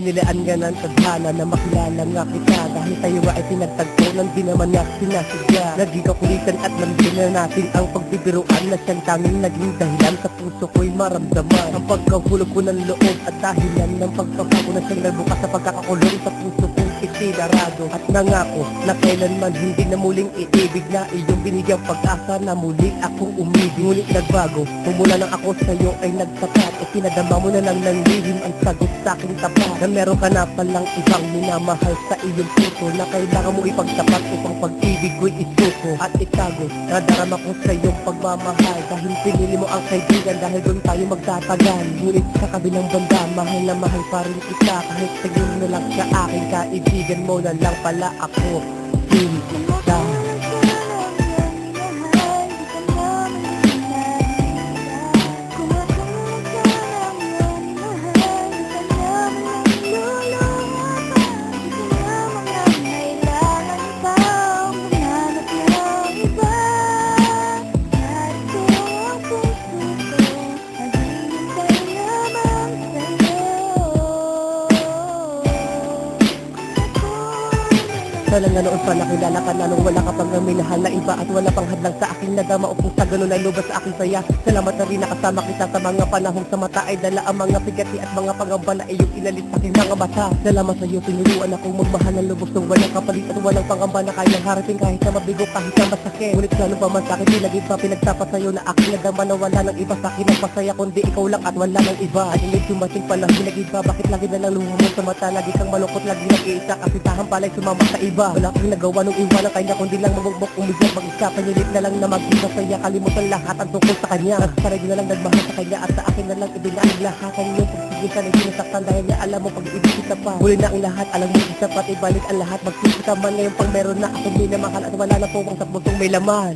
Inilaan nga ng tadhana na makilala nga kita. Dahil tayo nga ay pinagtagpo nang di naman nga sinasadya. Naging kakulitan at lambing na natin ang pagbibiruan na siyang tanging naging dahilan sa puso ko'y maramdaman ang pagkahulog ko ng loob at dahilan ng pagpapago na siyang nagbukas sa pagkakakulong sa puso kong itinarado. At nangako na kailanman hindi na muling iibig na iyong binigyang pag-asa na muli akong umibig. Ngunit nagbago, mumula nang ako sa'yo ay nagtapat. Itinadama mo na lang ng lihim ang sagot sa aking tapat, na meron ka na palang ibang minamahal sa iyong puso, na kailangan mo ipagtapat upang pag-ibig ko'y isuko at itago. Nadarama ko sa iyong pagmamahal dahil pinili mo ang kaibigan, dahil doon tayo magtatagal. Ngunit sa kabilang banda, mahal na mahal pa rin kita, kahit tingin mo lang sa akin, kaibigan mo na lang pala ako. Pinta wala nga noon pa nakilala ka na nung wala ka pang minahal na iba, at wala pang hadlang sa aking nadama upang sa ganun ay lubas sa aking saya. Salamat na rin nakasama kita sa mga panahong sa mata ay dala ang mga pigati at mga pangamba na iyong inalis sa aking mga mata. Salamat sa iyo, tinuruan akong magmahal ng lubos ng walang kapalit at walang pangamba na kayang harapin kahit na mabigo, kahit na masakit. Ngunit lalo pa man sa akin, pinag-iba pinagtapat sa iyo na aking nadama na wala ng iba sa akin ang pasaya, kundi ikaw lang at wala ng iba. At hindi dumating pa lang pinag-iba, bakit lagi na lang luha mo sa mata, lagi kang malungkot, lagi nag-iisa, kasi tahan pala'y sumama sa iba. Wala akong nagawa nung iwanan kanya, kundi lang mabugbog, umigyan, mag-isa, panilit na lang na mag-isa saya, kalimutan lahat ang tungkol sa kanya. Nagsaray na lang nagmahal sa kanya at sa akin na lang ibinaig lahat ang iyong pagsigitan ay sinasaktan dahil niya alam mo pag-ibig kita pa. Huli na ang lahat, alam mo isa pat ibalik ang lahat, magsisita man ngayon pang meron na akong minamahal at wala na po ang sa pusong may laman.